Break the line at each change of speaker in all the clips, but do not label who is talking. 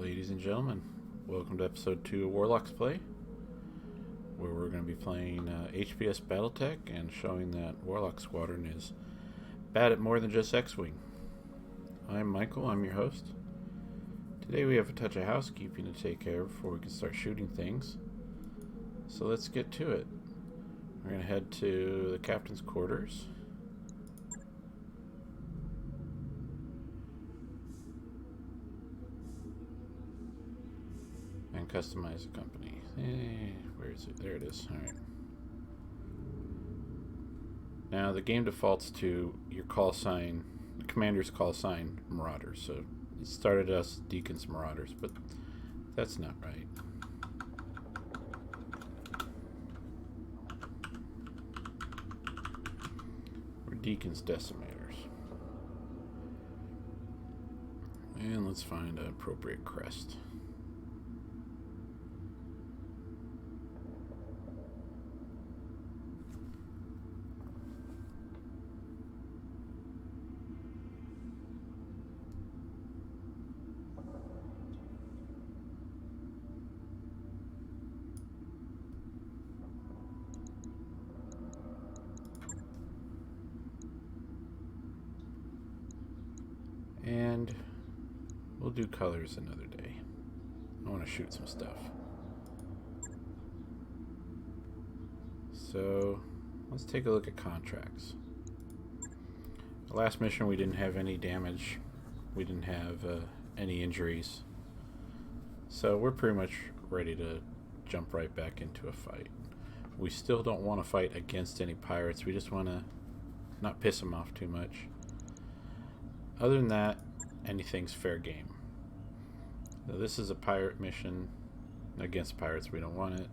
Ladies and gentlemen, welcome to episode 2 of Warlocks Play, where we're going to be playing HPS Battletech and showing that Warlock Squadron is bad at more than just X-Wing. I'm Michael, I'm your host. Today we have a touch of housekeeping to take care of before we can start shooting things. So let's get to it. We're going to head to the captain's quarters. And customize the company. Where is it? There it is. Alright. Now the game defaults to your call sign, the commander's call sign, Marauders. So it started us Deacons Marauders, but that's not right. We're Deacons Decimators. And let's find an appropriate crest. And we'll do colors another day. I want to shoot some stuff. So let's take a look at contracts. The last mission we didn't have any damage. We didn't have any injuries. So we're pretty much ready to jump right back into a fight. We still don't want to fight against any pirates. We just want to not piss them off too much. Other than that, anything's fair game. So this is a pirate mission against pirates. We don't want it.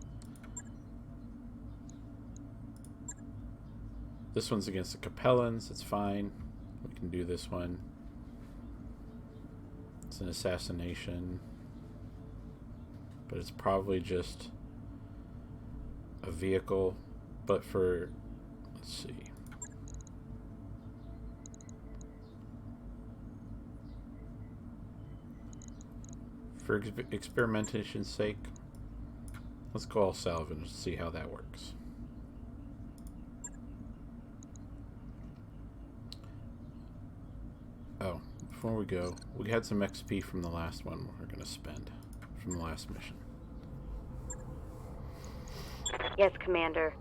This one's against the Capellans. It's fine. We can do this one. It's an assassination. But it's probably just a vehicle. But for, let's see. For experimentation's sake, let's go all salvage and see how that works. Oh, before we go, we had some XP from the last one we're going to spend from the last mission.
Yes, Commander.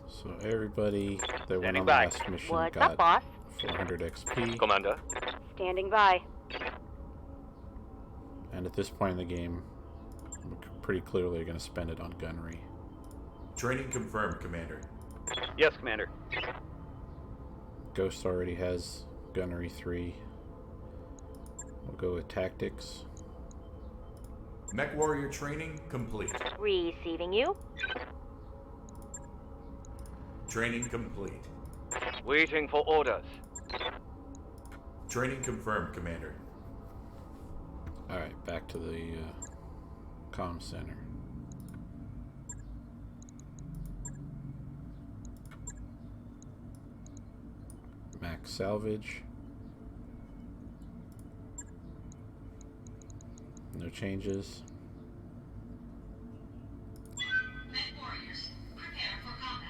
So everybody that went on the
by.
last mission
What's
got
up, boss?
400 XP.
Commander.
Standing by.
And at this point in the game, we're pretty clearly going to spend it on gunnery.
Training confirmed, Commander.
Yes, Commander.
Ghost already has gunnery 3. We'll go with tactics.
Mech Warrior training complete.
Receiving you.
Training complete.
Waiting for orders.
Training confirmed, Commander.
Alright, back to the comm center. Max salvage. No changes.
Mech warriors, prepare for combat.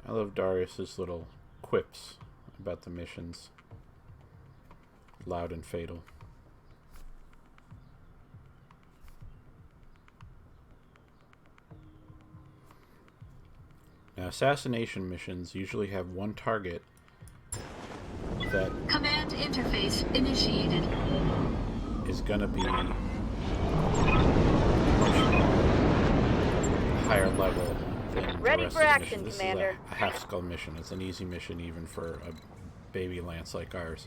I love Darius's little quips about the missions. Loud and fatal. Now, assassination missions usually have one target that
Command interface initiated.
is going to be much higher level than the
Ready
rest
for
of the
action,
mission. This
Commander.
is a half skull mission. It's an easy mission even for a baby lance like ours.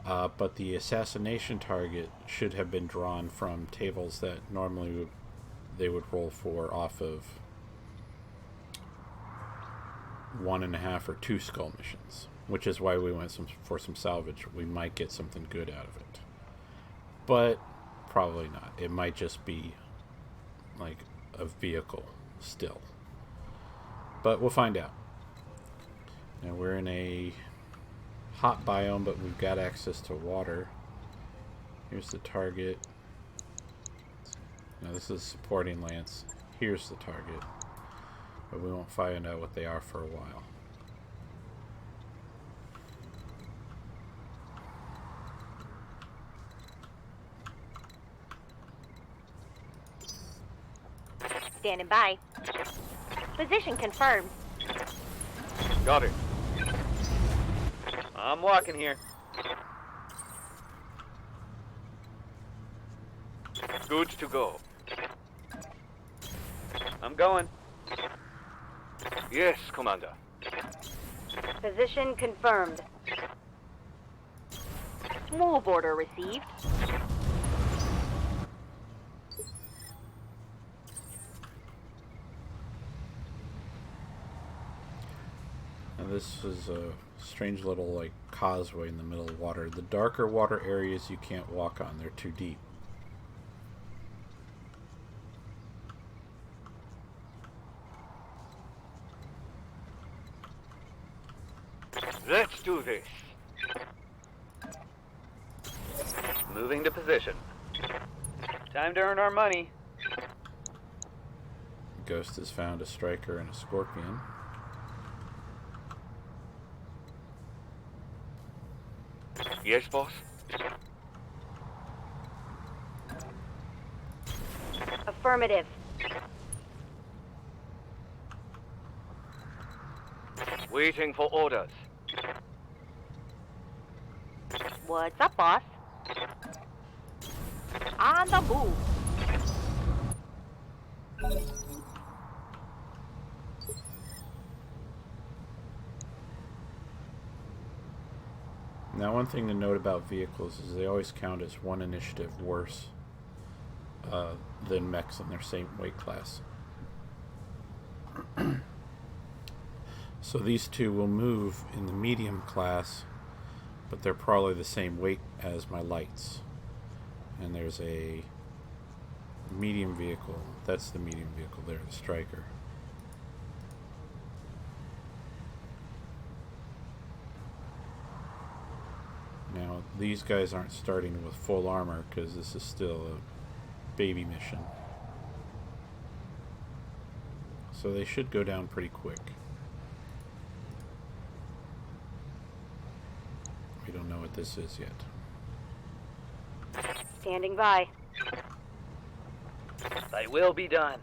But the assassination target should have been drawn from tables that normally they would roll for off of 1.5 or 2 skull missions. which is why we went for some salvage. We might get something good out of it, but probably not. It might just be like a vehicle still, but we'll find out. Now we're in a hot biome, but we've got access to water. Here's the target. Now this is supporting lance. Here's the target, but we won't find out what they are for a while.
Standing by. Position confirmed.
Got it. I'm walking here. Good to go. I'm going. Yes, Commander.
Position confirmed. Move order received.
Now this is a strange little like causeway in the middle of water. The darker water areas you can't walk on, they're too deep.
Let's do this. Moving to position. Time to earn our money.
Ghost has found a striker and a scorpion.
Yes, boss?
Affirmative.
Waiting for orders.
What's up, boss? On the move.
Now, one thing to note about vehicles is they always count as one initiative worse than mechs in their same weight class. So these two will move in the medium class, but they're probably the same weight as my lights. And there's a medium vehicle. That's the medium vehicle there, the striker. Now, these guys aren't starting with full armor because this is still a baby mission. So they should go down pretty quick. We don't know what this is yet.
Standing by.
They will be done.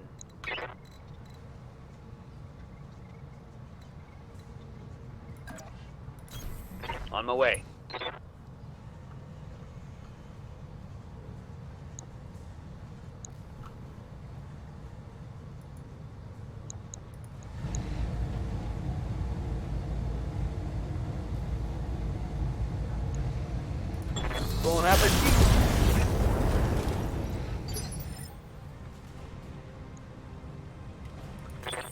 On my way. Bon appetit.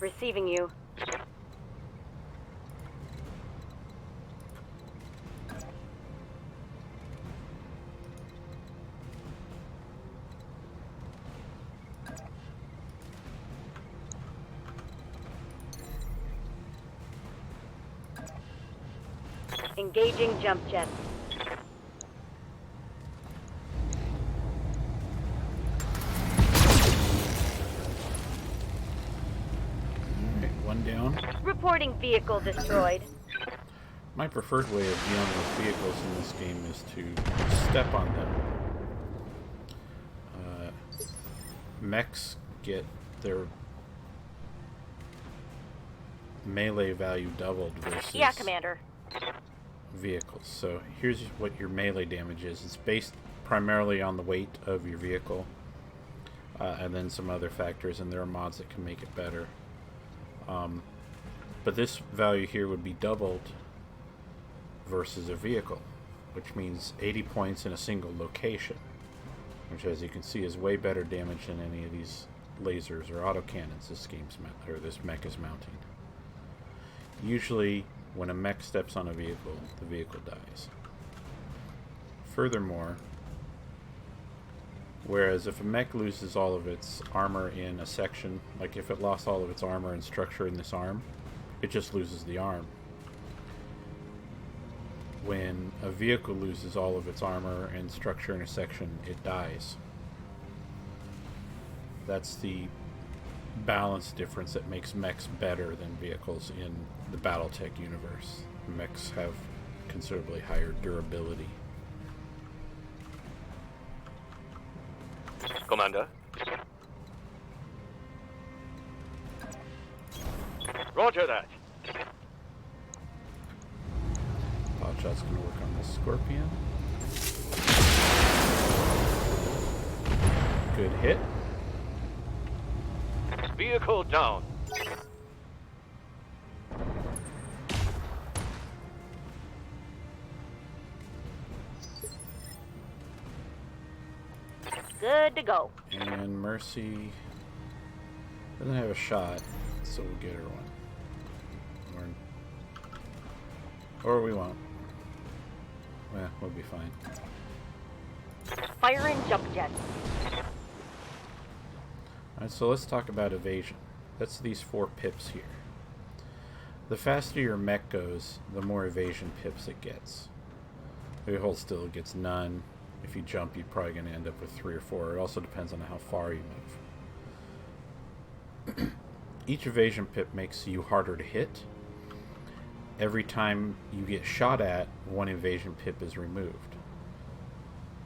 Receiving you. Engaging jump jets.
One down.
Reporting vehicle destroyed.
My preferred way of dealing with vehicles in this game is to step on them. Mechs get their melee value doubled versus
Yeah, Commander.
vehicles. So here's what your melee damage is. It's based primarily on the weight of your vehicle, and then some other factors, and there are mods that can make it better. But this value here would be doubled versus a vehicle, which means 80 points in a single location, which, as you can see, is way better damage than any of these lasers or autocannons this mech is mounting. Usually when a mech steps on a vehicle, the vehicle dies. Furthermore, whereas if a mech loses all of its armor in a section, like if it lost all of its armor and structure in this arm, it just loses the arm. When a vehicle loses all of its armor and structure in a section, it dies. That's the balance difference that makes mechs better than vehicles in the Battletech universe. Mechs have considerably higher durability.
Commander. Roger that.
Pot shot's gonna work on the Scorpion. Good hit.
Vehicle down.
Good to go.
And Mercy doesn't have a shot, so we'll get her one. Or we won't. Well, we'll be fine.
Firing jump jets.
Alright, so let's talk about evasion. That's these 4 pips here. The faster your mech goes, the more evasion pips it gets. If you hold still, it gets none. If you jump, you're probably going to end up with 3 or 4. It also depends on how far you move. Each evasion pip makes you harder to hit. Every time you get shot at, 1 evasion pip is removed.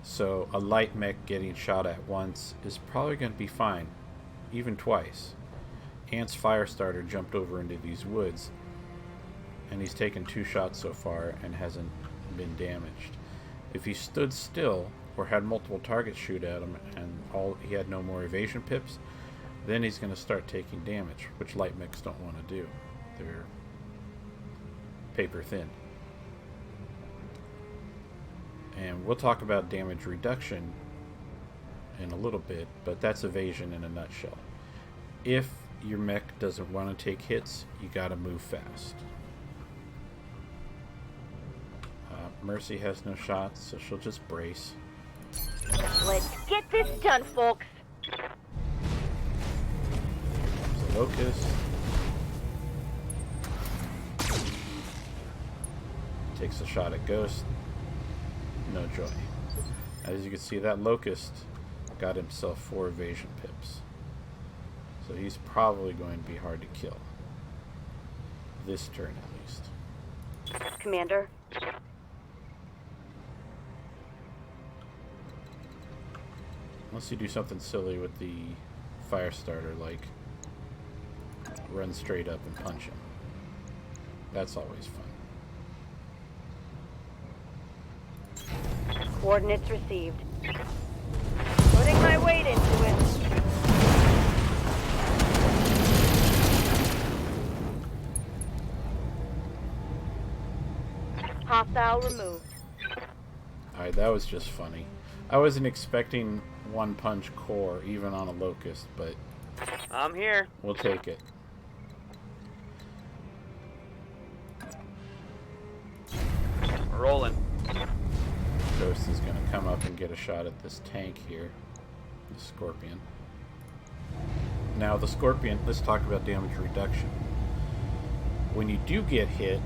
So a light mech getting shot at once is probably going to be fine, even twice. Ant's Firestarter jumped over into these woods, and he's taken 2 shots so far and hasn't been damaged. If he stood still or had multiple targets shoot at him and he had no more evasion pips, then he's going to start taking damage, which light mechs don't want to do. They're paper thin. And we'll talk about damage reduction in a little bit, but that's evasion in a nutshell. If your mech doesn't want to take hits, you got to move fast. Mercy has no shots, so she'll just brace.
Let's get this done, folks.
There's a Locust. Takes a shot at Ghost. No joy. As you can see, that Locust got himself 4 evasion pips. So he's probably going to be hard to kill. This turn, at least.
Commander.
Unless you do something silly with the Firestarter, like run straight up and punch him. That's always fun.
Coordinates received. Putting my weight into it. Hostile removed.
Alright, that was just funny. I wasn't expecting 1 punch core, even on a Locust, but
I'm here.
we'll take it.
Rolling.
Ghost is going to come up and get a shot at this tank here, the Scorpion. Now the Scorpion, let's talk about damage reduction. When you do get hit,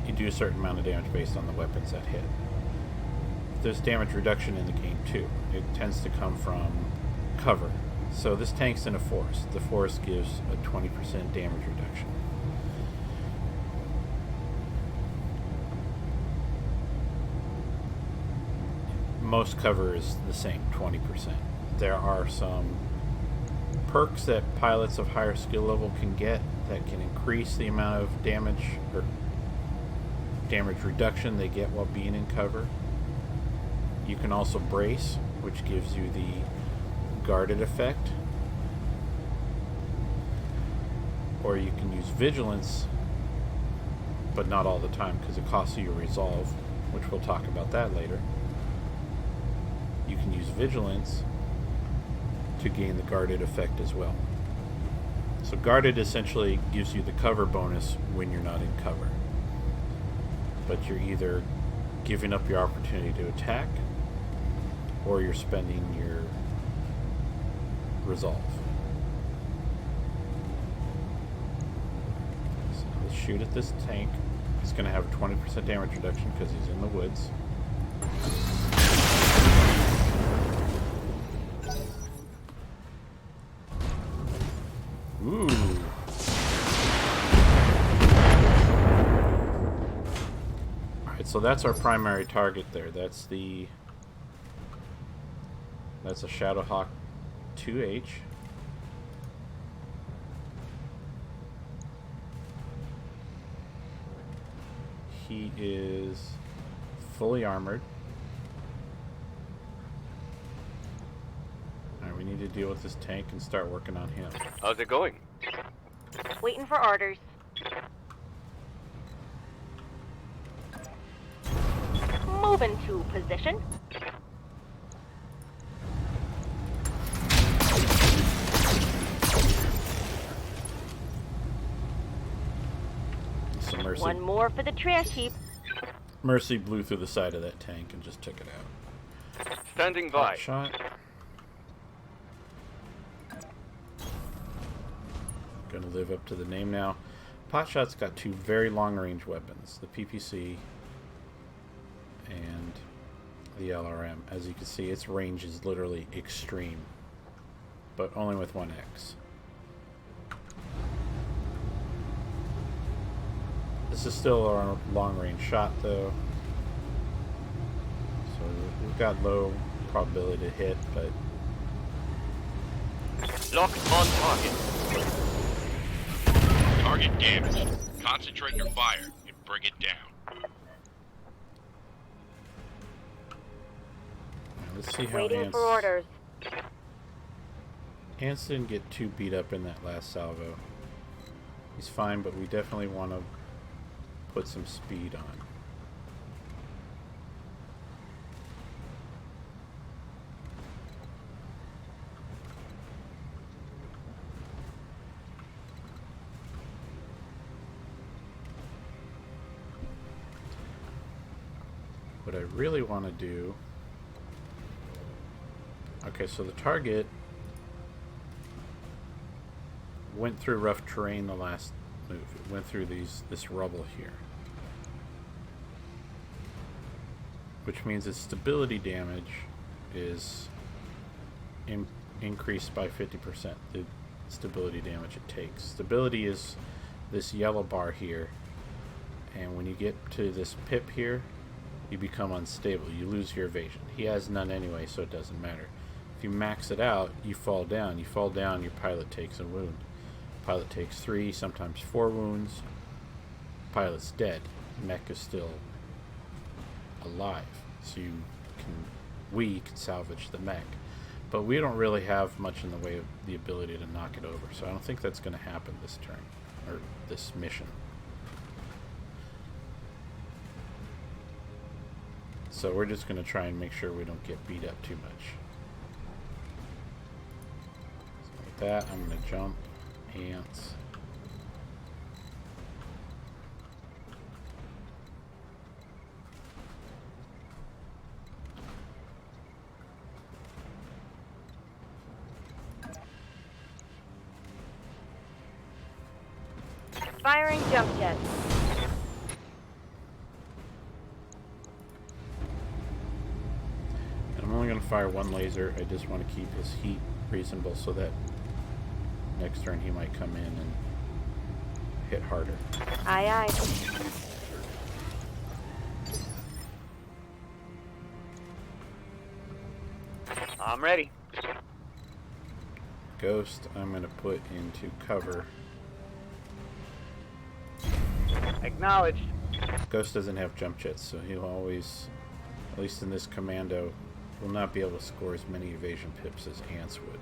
you do a certain amount of damage based on the weapons that hit. There's damage reduction in the game too. It tends to come from cover. So this tank's in a forest. The forest gives a 20% damage reduction. Most cover is the same, 20%. There are some perks that pilots of higher skill level can get that can increase the amount of damage or damage reduction they get while being in cover. You can also brace, which gives you the guarded effect. Or you can use vigilance, but not all the time because it costs you a resolve, which we'll talk about that later. You can use vigilance to gain the guarded effect as well. So guarded essentially gives you the cover bonus when you're not in cover. but you're either giving up your opportunity to attack, or you're spending your resolve. So let's shoot at this tank. He's going to have a 20% damage reduction because he's in the woods. Ooh. Alright, so that's our primary target there. That's a Shadowhawk 2H. He is fully armored. Alright, we need to deal with this tank and start working on him.
How's it going?
Waiting for orders. Moving to position.
So Mercy,
One more for the trash heap.
Mercy blew through the side of that tank and just took it out.
Standing by.
Shot. Gonna live up to the name now. Potshot's got two very long-range weapons, the PPC and the LRM. As you can see, its range is literally extreme, but only with 1x. This is still a long-range shot, though, so we've got low probability to hit, but...
Lock on target.
Target damaged. Concentrate your fire and bring it down.
Let's see how
Waiting for orders.
Ants didn't get too beat up in that last salvo. He's fine, but we definitely want to put some speed on. What I really want to do... Okay, so the target went through rough terrain the last move. It went through this rubble here, which means its stability damage is increased by 50%. The stability damage it takes. Stability is this yellow bar here, and when you get to this pip here, you become unstable. You lose your evasion. He has none anyway, so it doesn't matter. If you max it out, you fall down. You fall down, your pilot takes a wound. Pilot takes 3, sometimes 4 wounds. Pilot's dead. Mech is still alive, so we can salvage the mech. But we don't really have much in the way of the ability to knock it over, so I don't think that's going to happen this turn, or this mission. So we're just going to try and make sure we don't get beat up too much. So with that, I'm going to jump ants.
Firing jump jets.
And I'm only going to fire one laser. I just want to keep his heat reasonable so that next turn he might come in and hit harder.
Aye, aye.
I'm ready.
Ghost, I'm going to put into cover.
Acknowledged.
Ghost doesn't have jump jets, so he'll always, at least in this commando, will not be able to score as many evasion pips as ants would.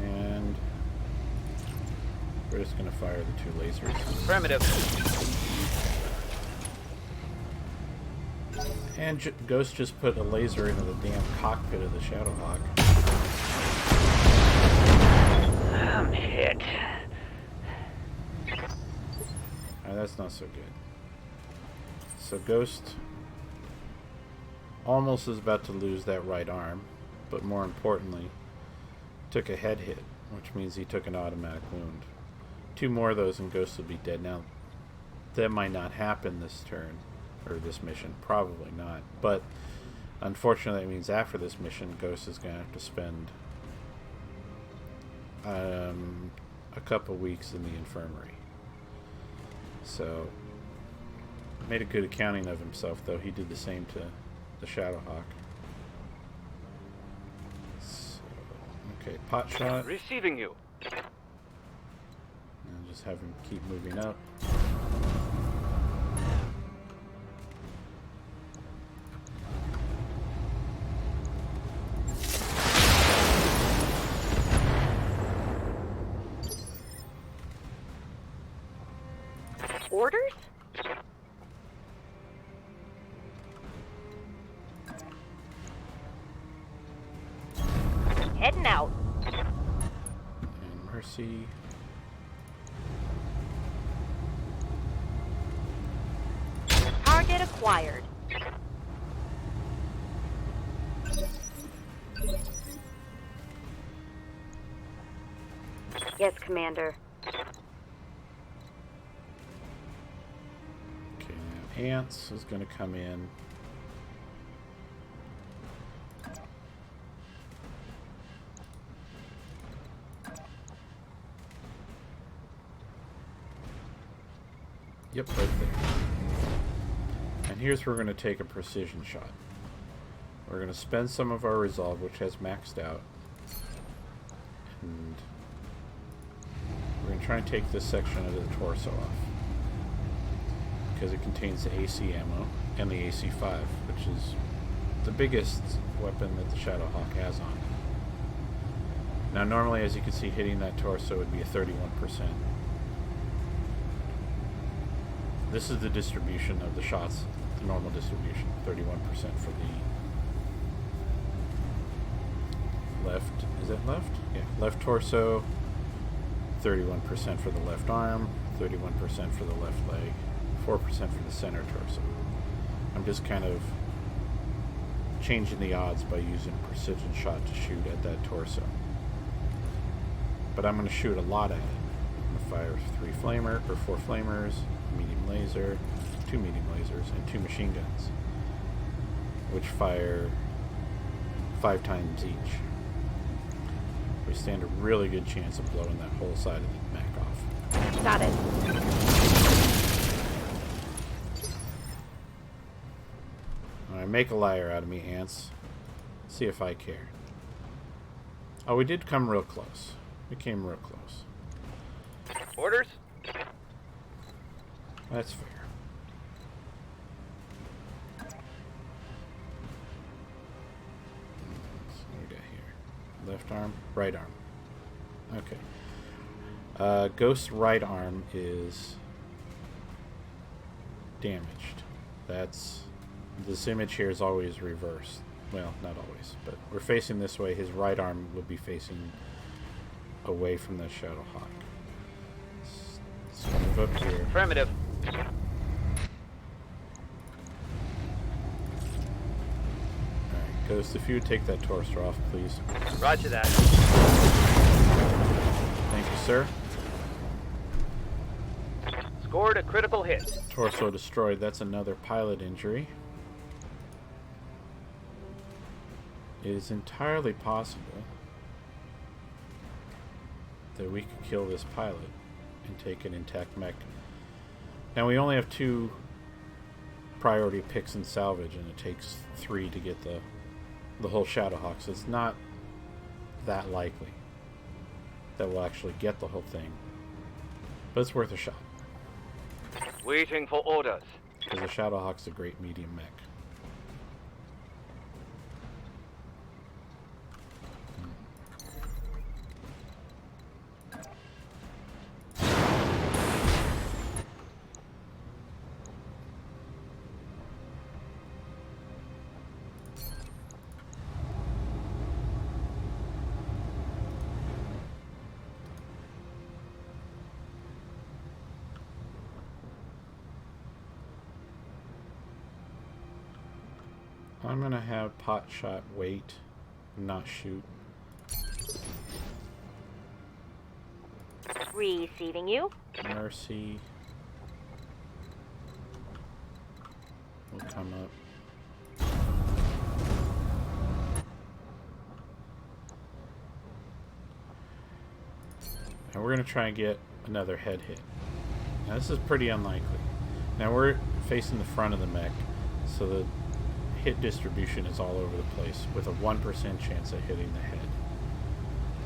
And we're just going to fire the 2 lasers.
Affirmative.
And Ghost just put a laser into the damn cockpit of the Shadowhawk.
I'm hit.
That's not so good. So Ghost almost is about to lose that right arm, but more importantly, took a head hit, which means he took an automatic wound. 2 more of those and Ghost will be dead. Now, that might not happen this turn, or this mission, probably not, but unfortunately it means after this mission, Ghost is going to have to spend a couple weeks in the infirmary. So, made a good accounting of himself, though. He did the same to the Shadowhawk. So, okay, pot shot.
Receiving you.
And just have him keep moving up.
Orders? Heading out.
And Mercy.
Target acquired. Yes, Commander.
Okay, now Ants is going to come in. Yep, right there. And here's where we're going to take a precision shot. We're going to spend some of our resolve, which has maxed out. And we're going to try and take this section of the torso off. Because it contains the AC ammo and the AC-5, which is the biggest weapon that the Shadowhawk has on it. Now normally, as you can see, hitting that torso would be a 31%. This is the distribution of the shots, the normal distribution, 31% for the left, is that left? Yeah, left torso, 31% for the left arm, 31% for the left leg, 4% for the center torso. I'm just kind of changing the odds by using precision shot to shoot at that torso. But I'm going to shoot a lot at it. I'm going to fire 4 flamers, medium laser, 2 medium lasers, and 2 machine guns, which fire 5 times each. We stand a really good chance of blowing that whole side of the mech off.
Got it.
Alright, make a liar out of me, Ants. See if I care. Oh, we did come real close. We came real close.
Orders?
That's fair. So what do we got here? Left arm, right arm. Okay. Ghost's right arm is damaged. That's... This image here is always reversed. Well, not always, but we're facing this way. His right arm will be facing away from the Shadowhawk. So move up here.
Affirmative.
Alright, Ghost, if you would take that torso off, please.
Roger that.
Thank you, sir.
Scored a critical hit.
Torso destroyed. That's another pilot injury. It is entirely possible that we could kill this pilot and take an intact mech. Now we only have 2 priority picks and salvage, and it takes 3 to get the whole Shadowhawk, so it's not that likely that we'll actually get the whole thing. But it's worth a shot.
Waiting for orders.
Because the Shadowhawk's a great medium mech. I'm gonna have Potshot wait, not shoot.
Receiving you.
Mercy will come up. And we're going to try and get another head hit. Now this is pretty unlikely. Now we're facing the front of the mech, so the hit distribution is all over the place with a 1% chance of hitting the head.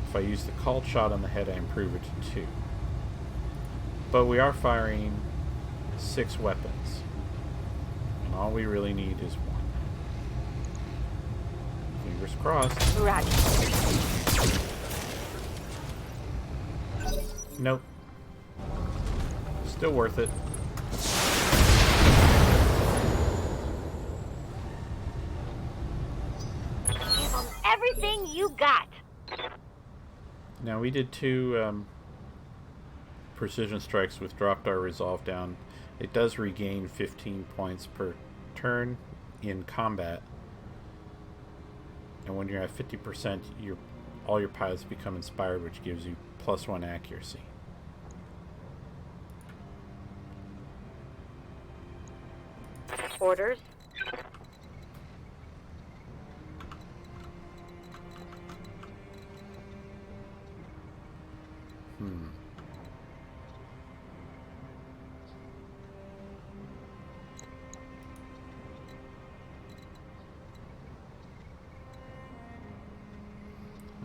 If I use the called shot on the head, I improve it to 2. But we are firing 6 weapons, and all we really need is 1. Fingers crossed.
Roger.
Nope. Still worth it.
Give them everything you got.
Now we did 2 precision strikes, which dropped our resolve down. It does regain 15 points per turn in combat, and when you're at 50%, all your pilots become inspired, which gives you +1 accuracy.
Orders.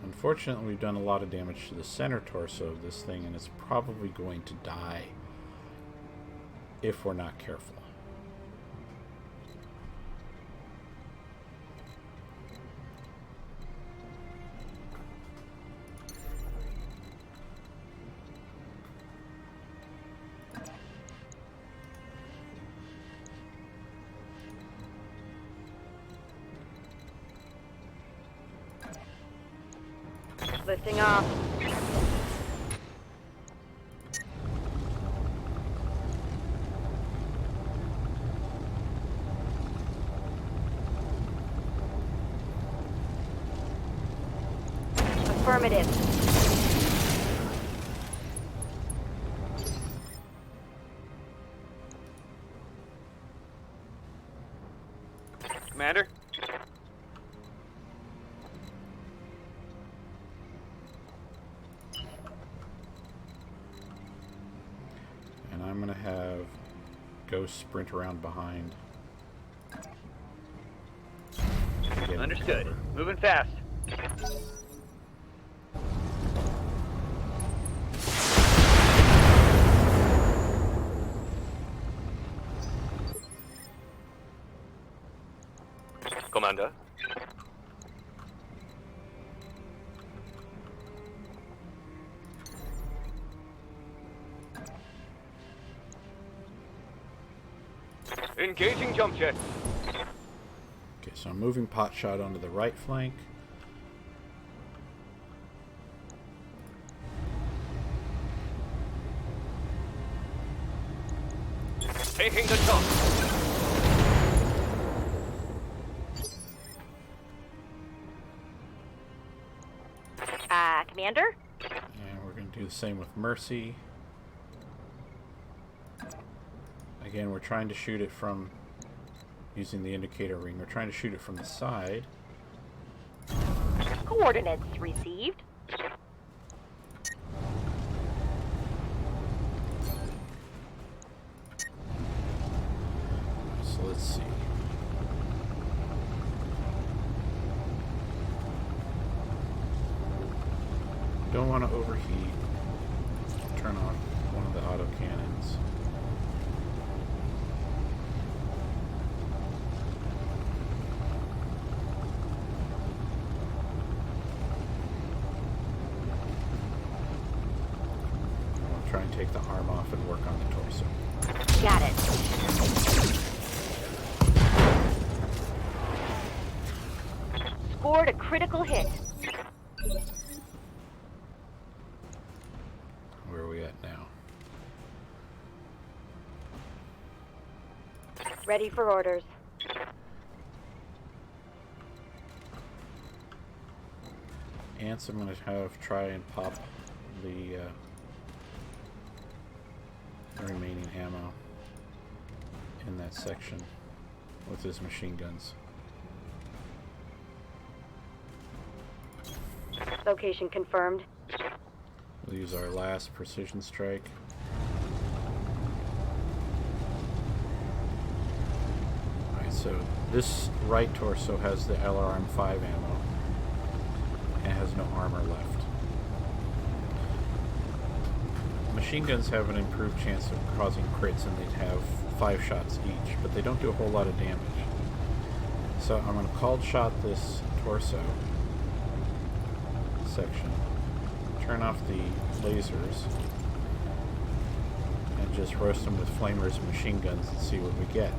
Unfortunately, we've done a lot of damage to the center torso of this thing, and it's probably going to die if we're not careful.
Lifting off. Affirmative.
Commander?
And I'm going to have Ghost sprint around behind.
Understood. Moving fast. Commander. Engaging jump jet.
Okay, so I'm moving Potshot onto the right flank.
Taking the top.
Commander?
And we're going to do the same with Mercy. Again, we're trying to shoot it from using the indicator ring. We're trying to shoot it from the side.
Coordinates received.
So let's see. Don't want to overheat. Turn off one of the auto cannons. I'll try and take the arm off and work on the torso.
Got it. Scored a critical hit.
Where are we at now?
Ready for orders.
Ants I'm going to have try and pop the remaining ammo in that section with his machine guns.
Location confirmed.
We'll use our last precision strike. Alright, so this right torso has the LRM-5 ammo and has no armor left. Machine guns have an improved chance of causing crits, and they'd have 5 shots each, but they don't do a whole lot of damage. So I'm going to cold shot this torso section, turn off the lasers, and just roast them with flamers and machine guns and see what we get.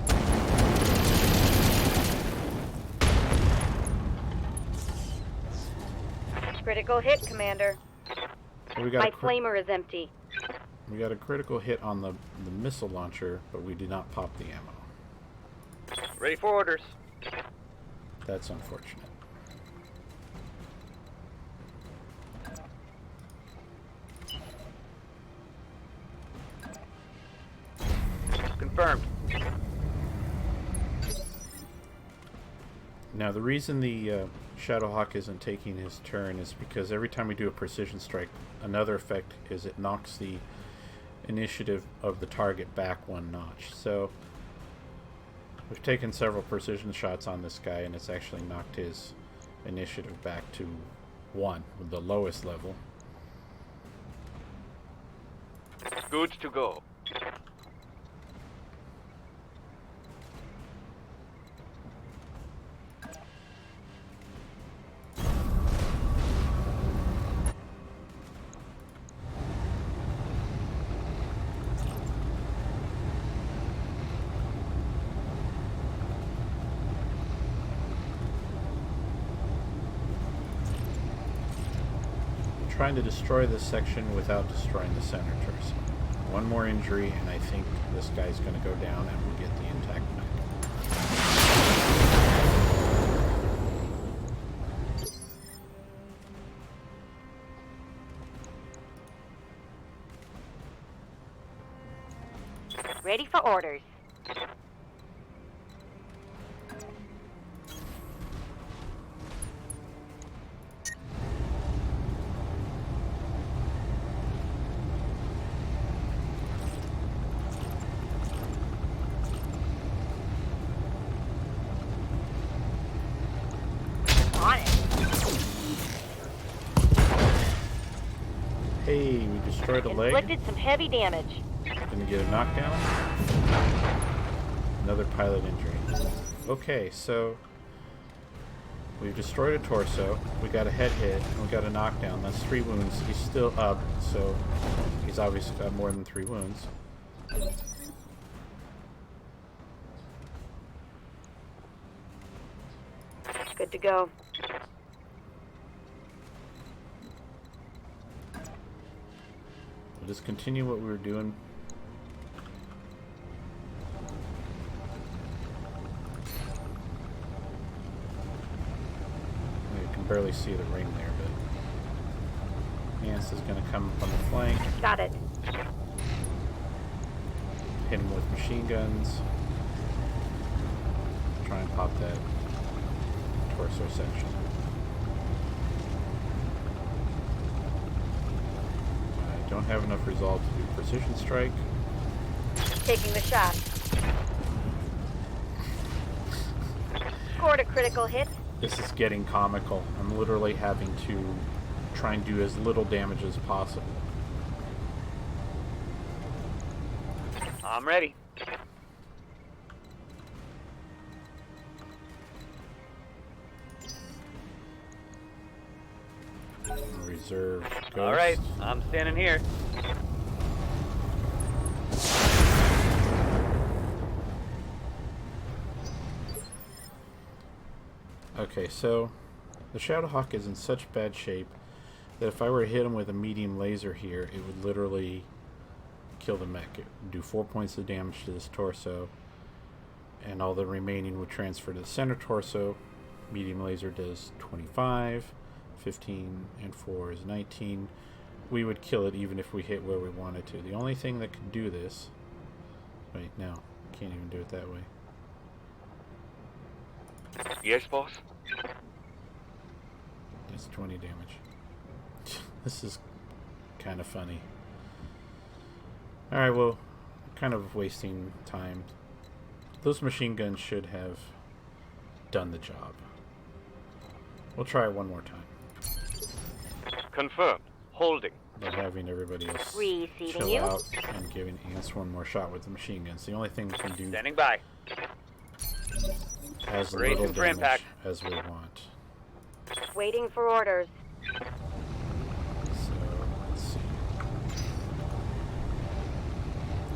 Critical hit, Commander.
Well, we got
My flamer is empty.
We got a critical hit on the missile launcher, but we did not pop the ammo.
Ready for orders.
That's unfortunate.
Confirmed.
Now, the reason the Shadowhawk isn't taking his turn is because every time we do a precision strike, another effect is it knocks the initiative of the target back 1 notch. So we've taken several precision shots on this guy, and it's actually knocked his initiative back to 1, with the lowest level.
Good to go.
Trying to destroy this section without destroying the center torso. 1 more injury, and I think this guy's going to go down, and we'll get the intact mech.
Ready for orders. On it.
Hey, we destroyed a leg.
Inflicted some heavy damage.
Gonna get a knockdown. Another pilot injury. Okay, so we've destroyed a torso, we got a head hit, and we got a knockdown. That's 3 wounds. He's still up, so he's obviously got more than 3 wounds.
Good to go.
We'll just continue what we were doing. You can barely see the ring there, but Nance is going to come up on the flank,
Got it.
hit him with machine guns, try and pop that torso section. I don't have enough resolve to do precision strike.
Taking the shot. Scored a critical hit.
This is getting comical. I'm literally having to try and do as little damage as possible.
I'm ready.
Reserve ghost.
All right, I'm standing here.
Okay, so the Shadowhawk is in such bad shape that if I were to hit him with a medium laser here, it would literally kill the mech. It would do 4 points of damage to this torso, and all the remaining would transfer to the center torso. Medium laser does 25, 15 and 4 is 19. We would kill it even if we hit where we wanted to. The only thing that could do this... Wait, no. Can't even do it that way.
Yes, boss?
It's 20 damage. This is kind of funny. Alright, well, kind of wasting time. Those machine guns should have done the job. We'll try it one more time.
Confirmed. Holding.
By having everybody else
Reseating
chill
you.
out and giving Ants one more shot with the machine guns. The only thing we can do
Standing by.
as
Raising
little
for
damage
impact.
as we want.
Waiting for orders.
So, let's see.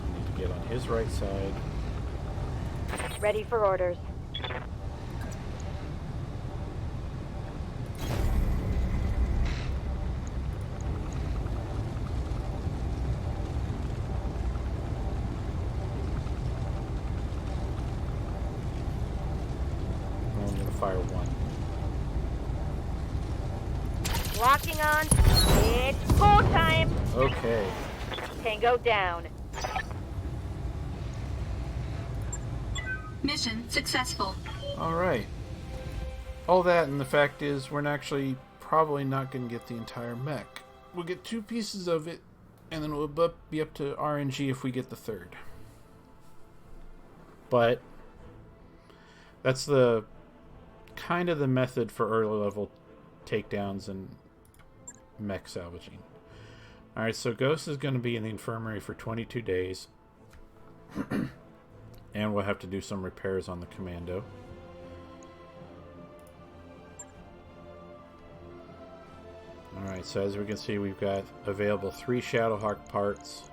I need to get on his right side.
Ready for orders.
I'm going to fire one.
Locking on. It's go time.
Okay.
Tango down.
Mission successful.
Alright. All that, and the fact is, we're actually probably not going to get the entire mech. We'll get 2 pieces of it, and then we'll be up to RNG if we get the 3rd. But that's the kind of the method for early level takedowns and mech salvaging. Alright, so Ghost is going to be in the infirmary for 22 days. And we'll have to do some repairs on the commando. Alright, so as we can see, we've got available 3 Shadowhawk parts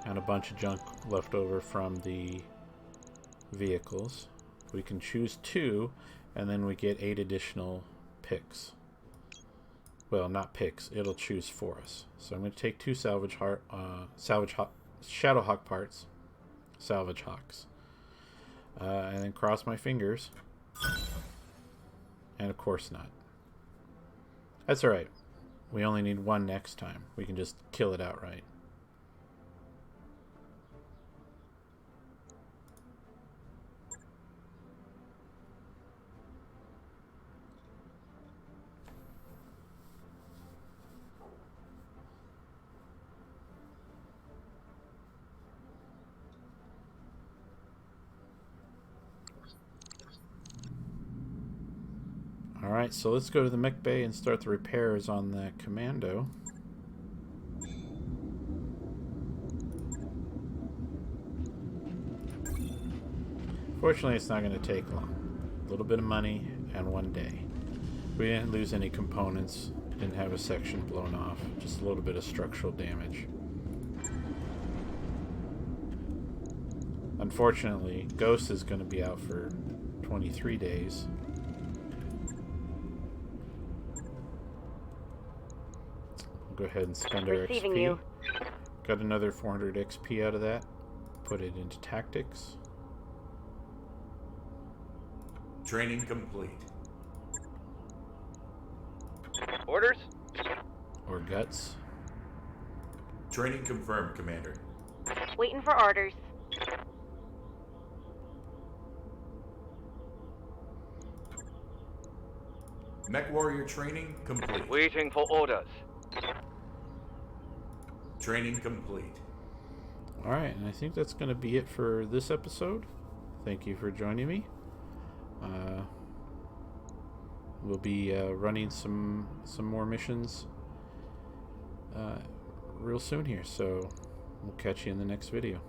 and a bunch of junk left over from the vehicles. We can choose 2, and then we get 8 additional picks. Well, not picks, it'll choose for us. So I'm going to take 2 Shadowhawk parts. Salvage Hawks. And then cross my fingers. And of course not. That's alright. We only need 1 next time. We can just kill it outright. Alright, so let's go to the mech bay and start the repairs on the commando. Fortunately, it's not going to take long. A little bit of money and 1 day. We didn't lose any components, didn't have a section blown off, just a little bit of structural damage. Unfortunately, Ghost is going to be out for 23 days. Go ahead and spend our
Receiving
XP.
you.
Got another 400 XP out of that. Put it into tactics.
Training complete.
Orders?
Or guts.
Training confirmed, Commander.
Waiting for orders.
Mech Warrior training complete.
Waiting for orders.
Training complete.
Alright, and I think that's going to be it for this episode. Thank you for joining me. We'll be running some more missions real soon here, so we'll catch you in the next video.